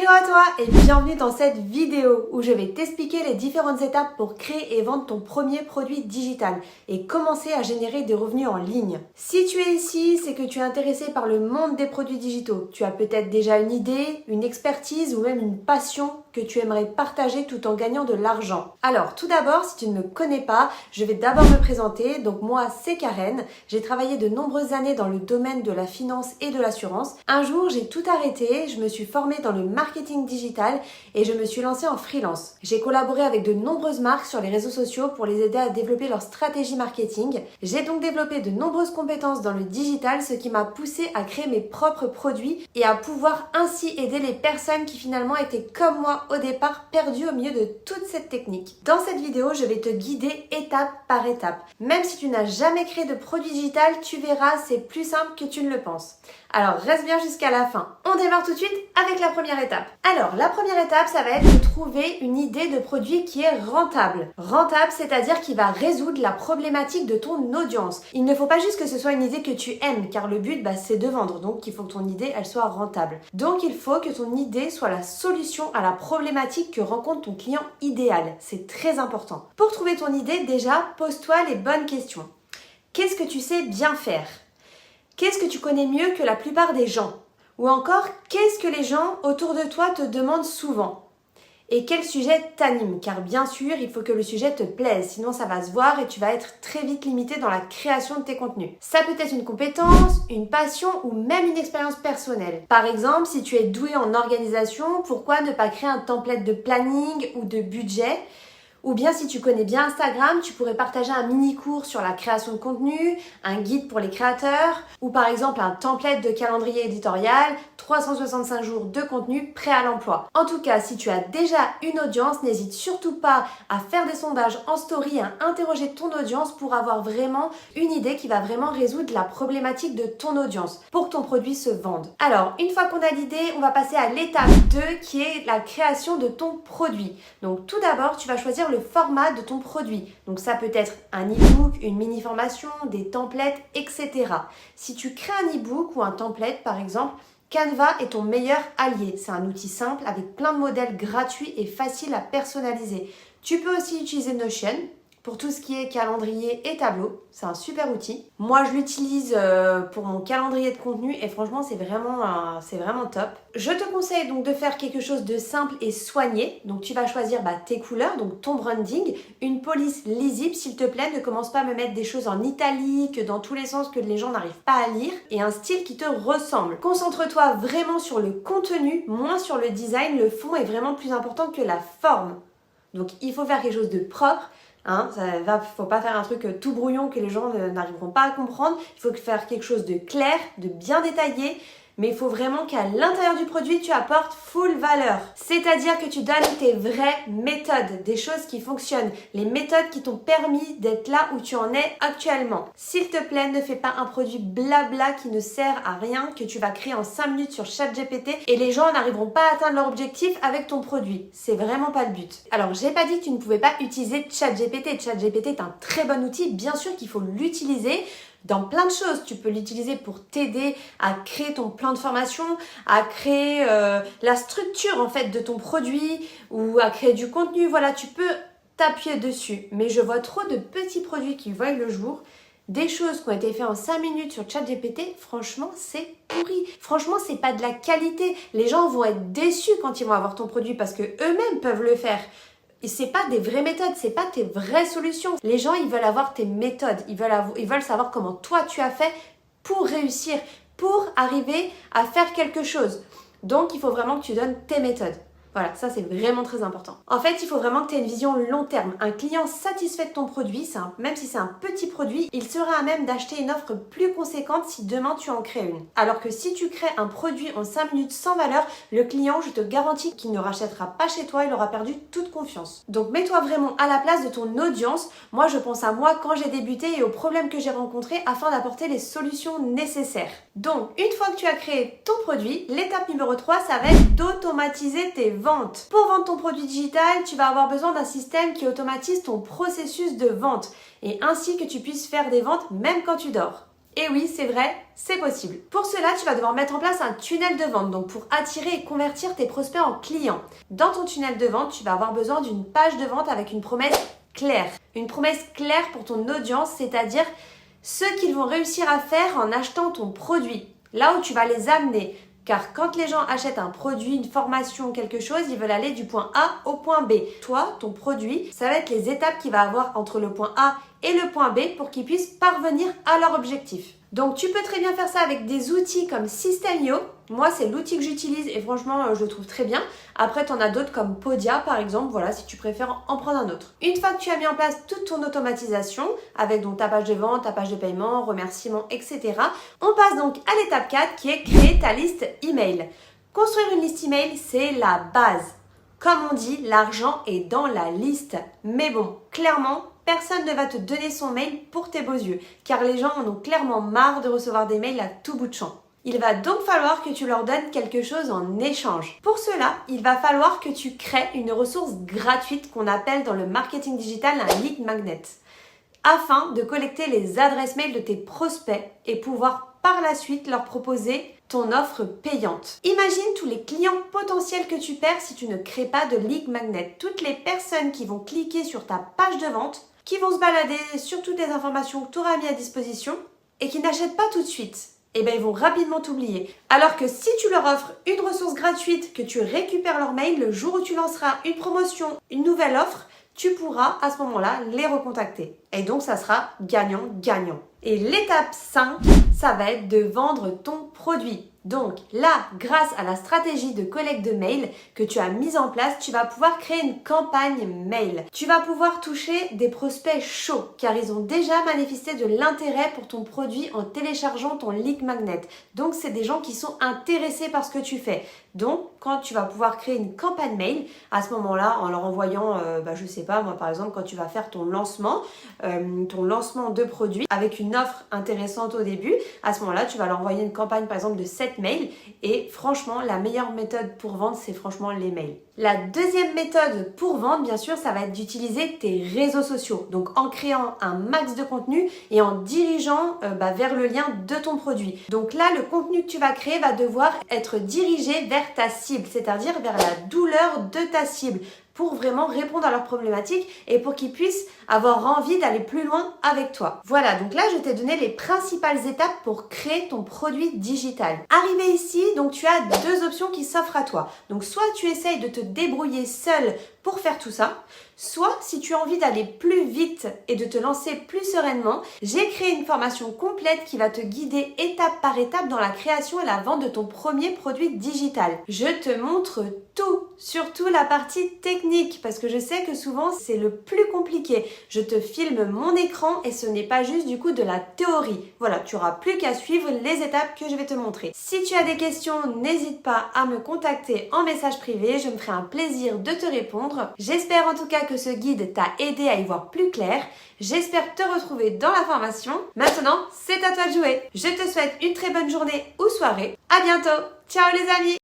Hello à toi et bienvenue dans cette vidéo où je vais t'expliquer les différentes étapes pour créer et vendre ton premier produit digital et commencer à générer des revenus en ligne. Si tu es ici, c'est que tu es intéressé par le monde des produits digitaux. Tu as peut-être déjà une idée, une expertise ou même une passion que tu aimerais partager tout en gagnant de l'argent. Alors tout d'abord, si tu ne me connais pas, je vais d'abord me présenter. Donc moi, c'est Karen. J'ai travaillé de nombreuses années dans le domaine de la finance et de l'assurance. Un jour, j'ai tout arrêté, je me suis formée dans le marketing digital et je me suis lancée en freelance. J'ai collaboré avec de nombreuses marques sur les réseaux sociaux pour les aider à développer leur stratégie marketing. J'ai donc développé de nombreuses compétences dans le digital, ce qui m'a poussée à créer mes propres produits et à pouvoir ainsi aider les personnes qui finalement étaient comme moi au départ perdues au milieu de toute cette technique. Dans cette vidéo, je vais te guider étape par étape. Même si tu n'as jamais créé de produit digital, tu verras, c'est plus simple que tu ne le penses. Alors reste bien jusqu'à la fin. On démarre tout de suite avec la première étape. Alors la première étape, ça va être de trouver une idée de produit qui est rentable. Rentable, c'est-à-dire qui va résoudre la problématique de ton audience. Il ne faut pas juste que ce soit une idée que tu aimes, car le but, c'est de vendre. Donc il faut que ton idée, elle soit rentable. Donc il faut que ton idée soit la solution à la problématique que rencontre ton client idéal. C'est très important. Pour trouver ton idée, déjà, pose-toi les bonnes questions. Qu'est-ce que tu sais bien faire ? Qu'est-ce que tu connais mieux que la plupart des gens ? Ou encore, qu'est-ce que les gens autour de toi te demandent souvent ? Et quel sujet t'anime ? Car bien sûr, il faut que le sujet te plaise, sinon ça va se voir et tu vas être très vite limité dans la création de tes contenus. Ça peut être une compétence, une passion ou même une expérience personnelle. Par exemple, si tu es doué en organisation, pourquoi ne pas créer un template de planning ou de budget ? Ou bien si tu connais bien Instagram, tu pourrais partager un mini-cours sur la création de contenu, un guide pour les créateurs, ou par exemple un template de calendrier éditorial, 365 jours de contenu prêt à l'emploi. En tout cas, si tu as déjà une audience, n'hésite surtout pas à faire des sondages en story, à interroger ton audience pour avoir vraiment une idée qui va vraiment résoudre la problématique de ton audience pour que ton produit se vende. Alors, une fois qu'on a l'idée, on va passer à l'étape 2 qui est la création de ton produit. Donc tout d'abord, tu vas choisir le format de ton produit. Donc ça peut être un e-book, une mini-formation, des templates, etc. Si tu crées un e-book ou un template par exemple, Canva est ton meilleur allié. C'est un outil simple avec plein de modèles gratuits et faciles à personnaliser. Tu peux aussi utiliser Notion pour tout ce qui est calendrier et tableau. C'est un super outil. Moi, je l'utilise pour mon calendrier de contenu et franchement, c'est vraiment top. Je te conseille donc de faire quelque chose de simple et soigné. Donc, tu vas choisir tes couleurs, donc ton branding, une police lisible, s'il te plaît. Ne commence pas à me mettre des choses en italique, dans tous les sens que les gens n'arrivent pas à lire, et un style qui te ressemble. Concentre-toi vraiment sur le contenu, moins sur le design. Le fond est vraiment plus important que la forme. Donc, il faut faire quelque chose de propre. Faut pas faire un truc tout brouillon que les gens n'arriveront pas à comprendre. Il faut faire quelque chose de clair, de bien détaillé. Mais il faut vraiment qu'à l'intérieur du produit, tu apportes full valeur. C'est-à-dire que tu donnes tes vraies méthodes, des choses qui fonctionnent, les méthodes qui t'ont permis d'être là où tu en es actuellement. S'il te plaît, ne fais pas un produit blabla qui ne sert à rien, que tu vas créer en 5 minutes sur ChatGPT et les gens n'arriveront pas à atteindre leur objectif avec ton produit. C'est vraiment pas le but. Alors, j'ai pas dit que tu ne pouvais pas utiliser ChatGPT. ChatGPT est un très bon outil, bien sûr qu'il faut l'utiliser. Dans plein de choses, tu peux l'utiliser pour t'aider à créer ton plan de formation, à créer la structure en fait de ton produit ou à créer du contenu. Voilà, tu peux t'appuyer dessus. Mais je vois trop de petits produits qui voient le jour, des choses qui ont été faites en 5 minutes sur ChatGPT. Franchement, c'est pourri. Franchement, c'est pas de la qualité. Les gens vont être déçus quand ils vont avoir ton produit parce que eux-mêmes peuvent le faire. Et c'est pas des vraies méthodes, c'est pas tes vraies solutions. Les gens, ils veulent avoir tes méthodes, ils veulent savoir comment toi tu as fait pour réussir, pour arriver à faire quelque chose. Donc, il faut vraiment que tu donnes tes méthodes. Voilà, ça c'est vraiment très important. En fait, il faut vraiment que tu aies une vision long terme. Un client satisfait de ton produit, même si c'est un petit produit, il sera à même d'acheter une offre plus conséquente si demain tu en crées une. Alors que si tu crées un produit en 5 minutes sans valeur, le client, je te garantis qu'il ne rachètera pas chez toi, il aura perdu toute confiance. Donc mets-toi vraiment à la place de ton audience. Moi, je pense à moi quand j'ai débuté et aux problèmes que j'ai rencontrés afin d'apporter les solutions nécessaires. Donc, une fois que tu as créé ton produit, l'étape numéro 3, ça va être d'automatiser tes ventes. Pour vendre ton produit digital, tu vas avoir besoin d'un système qui automatise ton processus de vente et ainsi que tu puisses faire des ventes même quand tu dors. Et oui, c'est vrai, c'est possible. Pour cela, tu vas devoir mettre en place un tunnel de vente, donc pour attirer et convertir tes prospects en clients. Dans ton tunnel de vente, tu vas avoir besoin d'une page de vente avec une promesse claire. Une promesse claire pour ton audience, c'est-à-dire ce qu'ils vont réussir à faire en achetant ton produit. Là où tu vas les amener. Car quand les gens achètent un produit, une formation, quelque chose, ils veulent aller du point A au point B. Toi, ton produit, ça va être les étapes qu'il va avoir entre le point A et le point B pour qu'ils puissent parvenir à leur objectif. Donc tu peux très bien faire ça avec des outils comme System.io. Moi, c'est l'outil que j'utilise et franchement, je le trouve très bien. Après, tu en as d'autres comme Podia, par exemple. Voilà, si tu préfères en prendre un autre. Une fois que tu as mis en place toute ton automatisation, avec donc ta page de vente, ta page de paiement, remerciements, etc., on passe donc à l'étape 4 qui est créer ta liste email. Construire une liste email, c'est la base. Comme on dit, l'argent est dans la liste. Mais bon, clairement, personne ne va te donner son mail pour tes beaux yeux, car les gens en ont clairement marre de recevoir des mails à tout bout de champ. Il va donc falloir que tu leur donnes quelque chose en échange. Pour cela, il va falloir que tu crées une ressource gratuite qu'on appelle dans le marketing digital un lead magnet, afin de collecter les adresses mail de tes prospects et pouvoir par la suite leur proposer ton offre payante. Imagine tous les clients potentiels que tu perds si tu ne crées pas de lead magnet. Toutes les personnes qui vont cliquer sur ta page de vente, qui vont se balader sur toutes les informations que tu auras mis à disposition et qui n'achètent pas tout de suite. Eh bien, ils vont rapidement t'oublier. Alors que si tu leur offres une ressource gratuite, que tu récupères leur mail, le jour où tu lanceras une promotion, une nouvelle offre, tu pourras à ce moment-là les recontacter. Et donc, ça sera gagnant-gagnant. Et l'étape 5, ça va être de vendre ton produit. Donc là, grâce à la stratégie de collecte de mails que tu as mise en place, tu vas pouvoir créer une campagne mail. Tu vas pouvoir toucher des prospects chauds car ils ont déjà manifesté de l'intérêt pour ton produit en téléchargeant ton lead magnet. Donc c'est des gens qui sont intéressés par ce que tu fais. Donc quand tu vas pouvoir créer une campagne mail, à ce moment-là, en leur envoyant, je sais pas, moi par exemple, quand tu vas faire ton lancement de produit avec une offre intéressante au début, à ce moment-là, tu vas leur envoyer une campagne par exemple de 7 mails et franchement, la meilleure méthode pour vendre, c'est franchement les mails. La deuxième méthode pour vendre, bien sûr, ça va être d'utiliser tes réseaux sociaux. Donc en créant un max de contenu et en dirigeant vers le lien de ton produit. Donc là, le contenu que tu vas créer va devoir être dirigé vers ta cible, c'est-à-dire vers la douleur de ta cible, pour vraiment répondre à leurs problématiques et pour qu'ils puissent avoir envie d'aller plus loin avec toi. Voilà, donc là, je t'ai donné les principales étapes pour créer ton produit digital. Arrivé ici, donc tu as deux options qui s'offrent à toi. Donc soit tu essayes de te débrouiller seul pour faire tout ça, soit si tu as envie d'aller plus vite et de te lancer plus sereinement, j'ai créé une formation complète qui va te guider étape par étape dans la création et la vente de ton premier produit digital. Je te montre tout, surtout la partie technique, parce que je sais que souvent c'est le plus compliqué. Je te filme mon écran et ce n'est pas juste du coup de la théorie. Voilà, tu n'auras plus qu'à suivre les étapes que je vais te montrer. Si tu as des questions, n'hésite pas à me contacter en message privé, je me ferai un plaisir de te répondre. J'espère en tout cas que ce guide t'a aidé à y voir plus clair. J'espère te retrouver dans la formation. Maintenant, c'est à toi de jouer. Je te souhaite une très bonne journée ou soirée. À bientôt. Ciao les amis!